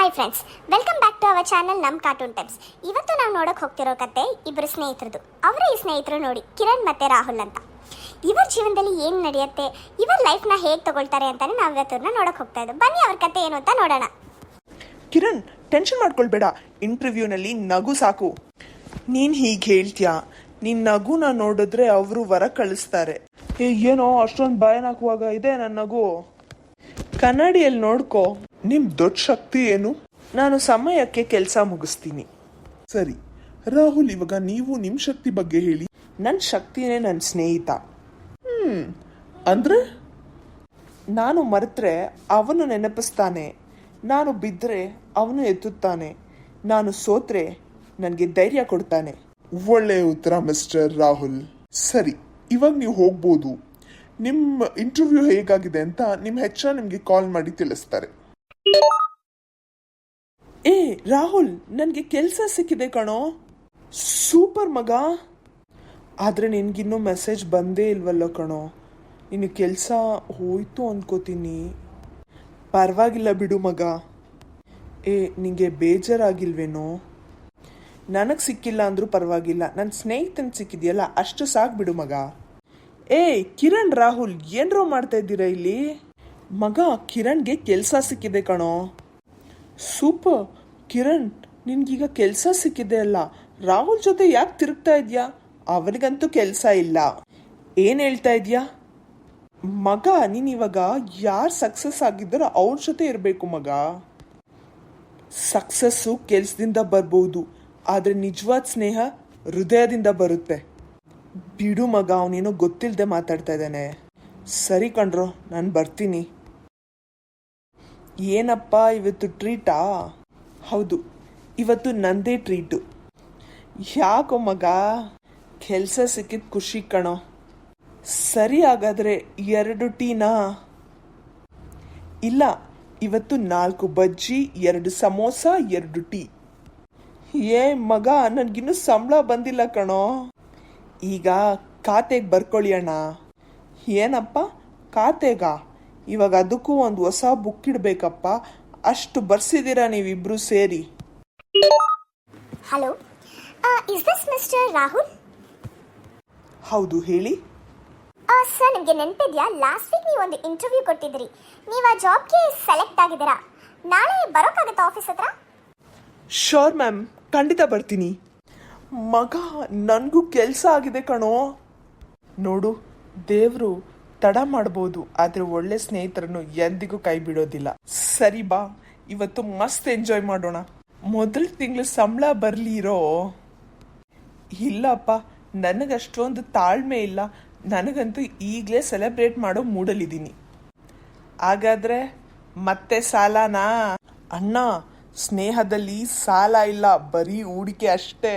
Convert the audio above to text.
Hi friends, welcome back to our channel ನಮ್ಮ cartoon types. ಇವತ್ತು ನಾವು ನೋಡೋಕೆ ಹೋಗ್ತಿರೋ ಕತೆ ಇಬ್ಬರು ಸ್ನೇಹಿತರದು. ಅವರ ಈ ಸ್ನೇಹಿತರು ನೋಡಿ ಕಿರಣ್ ಮತ್ತು ರಾಹುಲ್ ಅಂತ. ಇವರ ಜೀವನದಲ್ಲಿ ಏನು ನಡೆಯುತ್ತೆ, ಇವರ ಲೈಫ್ನ ಹೇಗೆ ತಗೊಳ್ತಾರೆ ಅಂತಾನೆ ನಾವು ಇವತ್ತನ್ನ ನೋಡೋಕೆ ಹೋಗ್ತಾ ಇದ್ದೀವಿ. ಬನ್ನಿ ಅವ್ರ ಕತೆ ಏನು ಅಂತ ನೋಡೋಣ. ಕಿರಣ್, ಟೆನ್ಷನ್ ಮಾಡ್ಕೊಳ್ಬೇಡ. ಇಂಟರ್ವ್ಯೂನಲ್ಲಿ ನಗು ಸಾಕು. ನೀನ್ ಹೀಗೆ ಹೇಳ್ತೀಯಾ? ನಿನ್ ನಗುನ ನೋಡಿದ್ರೆ ಅವರು ಹೊರ ಕಳಿಸ್ತಾರೆ. ಏನೋ ಅಷ್ಟೊಂದು ಭಯನಾಕುವಾಗ ಇದೆ ನನ್ನ ನಗು. ಕನ್ನಡಿಯಲ್ಲಿ ನೋಡ್ಕೋ. ನಿಮ್ ದೊಡ್ಡ ಶಕ್ತಿ ಏನು? ನಾನು ಸಮಯಕ್ಕೆ ಕೆಲಸ ಮುಗಿಸ್ತೀನಿ. ಸರಿ ರಾಹುಲ್, ಇವಾಗ ನೀವು ನಿಮ್ ಶಕ್ತಿ ಬಗ್ಗೆ ಹೇಳಿ. ನನ್ನ ಶಕ್ತಿನೇ ನನ್ನ ಸ್ನೇಹಿತ. ಅಂದ್ರೆ ನಾನು ಮರೆತ್ರೆ ಅವನು ನೆನಪಿಸ್ತಾನೆ, ನಾನು ಬಿದ್ದರೆ ಅವನು ಎತ್ತುತ್ತಾನೆ, ನಾನು ಸೋತ್ರೆ ನನಗೆ ಧೈರ್ಯ ಕೊಡ್ತಾನೆ. ಒಳ್ಳೆ ಉತ್ತರ ಮಿಸ್ಟರ್ ರಾಹುಲ್. ಸರಿ, ಇವಾಗ ನೀವು ಹೋಗ್ಬೋದು. ನಿಮ್ಮ ಇಂಟರ್ವ್ಯೂ ಹೇಗಾಗಿದೆ ಅಂತ ನಿಮ್ಮ HR ನಿಮ್ಗೆ ಕಾಲ್ ಮಾಡಿ ತಿಳಿಸ್ತಾರೆ. ಏ ರಾಹುಲ್, ನನಗೆ ಕೆಲಸ ಸಿಕ್ಕಿದೆ ಕಣೋ. ಸೂಪರ್ ಮಗ. ಆದರೆ ನಿನ್ಗಿನ್ನೂ ಮೆಸೇಜ್ ಬಂದೇ ಇಲ್ವಲ್ಲ ಕಣೋ. ನಿನ್ನ ಕೆಲಸ ಹೋಯ್ತು ಅನ್ಕೋತೀನಿ. ಪರವಾಗಿಲ್ಲ ಬಿಡು ಮಗ. ನಿಂಗೆ ಬೇಜಾರಾಗಿಲ್ವೇನೋ? ನನಗೆ ಸಿಕ್ಕಿಲ್ಲ ಅಂದ್ರೂ ಪರವಾಗಿಲ್ಲ, ನನ್ನ ಸ್ನೇಹಿತನ ಸಿಕ್ಕಿದೆಯಲ್ಲ ಅಷ್ಟು ಸಾಕು ಬಿಡು ಮಗ. ಕಿರಣ್, ರಾಹುಲ್ ಏನರೋ ಮಾಡ್ತಾ ಇದ್ದೀರಾ ಇಲ್ಲಿ? ಮಗ, ಕಿರಣ್ಗೆ ಕೆಲಸ ಸಿಕ್ಕಿದೆ ಕಣೋ. ಸೂಪರ್ ಕಿರಣ್, ನಿನ್ಗೀಗ ಕೆಲಸ ಸಿಕ್ಕಿದೆ ಅಲ್ಲ, ರಾಹುಲ್ ಜೊತೆ ಯಾಕೆ ತಿರುಗ್ತಾ ಇದೆಯಾ? ಅವನಿಗಂತೂ ಕೆಲಸ ಇಲ್ಲ. ಏನು ಹೇಳ್ತಾ ಇದೆಯಾ ಮಗ? ನೀನು ಇವಾಗ ಯಾರು ಸಕ್ಸಸ್ ಆಗಿದ್ದಾರೋ ಅವ್ರ ಜೊತೆ ಇರಬೇಕು ಮಗ. ಸಕ್ಸಸ್ಸು ಕೆಲಸದಿಂದ ಬರ್ಬೋದು, ಆದರೆ ನಿಜವಾದ ಸ್ನೇಹ ಹೃದಯದಿಂದ ಬರುತ್ತೆ. ಬಿಡು ಮಗ, ಅವನೇನೋ ಗೊತ್ತಿಲ್ಲದೆ ಮಾತಾಡ್ತಾ ಇದ್ದಾನೆ. ಸರಿ ಕಣ್ರೋ, ನಾನು ಬರ್ತೀನಿ. ಏನಪ್ಪ ಇವತ್ತು ಟ್ರೀಟಾ? ಹೌದು, ಇವತ್ತು ನಂದೇ ಟ್ರೀಟು. ಯಾಕೋ ಮಗ? ಕೆಲಸ ಸಿಕ್ಕಿದ ಖುಷಿ ಕಣೋ. ಸರಿ, ಹಾಗಾದರೆ 2 ಟೀನಾ? ಇಲ್ಲ, ಇವತ್ತು 4 ಬಜ್ಜಿ, 2 ಸಮೋಸ, 2 ಟೀ. ಮಗ, ನನಗಿನ್ನೂ ಸಂಬಳ ಬಂದಿಲ್ಲ ಕಣೋ. ಈಗ ಖಾತೆಗೆ ಬರ್ಕೊಳ್ಳಿ ಅಣ್ಣ. ಏನಪ್ಪ ಖಾತೆಗ? ಇವಾಗ ಅದಕ್ಕೂ ಒಂದು ಹೊಸ ಬುಕ್ ಇಡಬೇಕಪ್ಪ. ಅಷ್ಟು ಬರ್ಸಿದ್ದೀರಾ ನೀವಿಬ್ರು ಸೇರಿ. Hello, is this mister Rahul? ಹೌದು, ಹೇಳಿ. ಸರ್, ನಿಮಗೆ ನೆನಪಿದೆಯಾ, ಲಾಸ್ಟ್ ವೀಕ್ ನೀವು ಒಂದು ಇಂಟರ್ವ್ಯೂ ಕೊಟ್ಟಿದ್ರಿ. ನೀವು ಆ ಜಾಬ್ಗೆ ಸೆಲೆಕ್ಟ್ ಆಗಿದ್ದೀರಾ. ನಾಳೆ ಬರೋಕ್ಕಾಗತ್ತಾ ಆಫೀಸ್ ಹತ್ರ? ಶೋರ್ ಮ್ಯಾಮ್, ಖಂಡಿತ ಬರ್ತೀನಿ. ಮಗ, ನನಗೂ ಕೆಲಸ ಆಗಿದೆ ಕಣೋ. ನೋಡು, ದೇವರು ತಡ ಮಾಡ್ಬೋದು, ಆದರೆ ಒಳ್ಳೆ ಸ್ನೇಹಿತರನ್ನು ಎಂದಿಗೂ ಕೈ ಬಿಡೋದಿಲ್ಲ. ಸರಿ ಬಾ, ಇವತ್ತು ಮಸ್ತ್ ಎಂಜಾಯ್ ಮಾಡೋಣ. ಮೊದಲ ತಿಂಗಳು ಸಂಬಳ ಬರಲಿರೋ? ಇಲ್ಲಪ್ಪ, ನನಗಷ್ಟೊಂದು ತಾಳ್ಮೆ ಇಲ್ಲ. ನನಗಂತೂ ಈಗಲೇ ಸೆಲೆಬ್ರೇಟ್ ಮಾಡೋ ಮೂಡಲಿದ್ದೀನಿ. ಹಾಗಾದ್ರೆ ಮತ್ತೆ ಸಾಲನಾ? ಅಣ್ಣ, ಸ್ನೇಹದಲ್ಲಿ ಸಾಲ ಇಲ್ಲ, ಬರೀ ಹೂಡಿಕೆ ಅಷ್ಟೇ.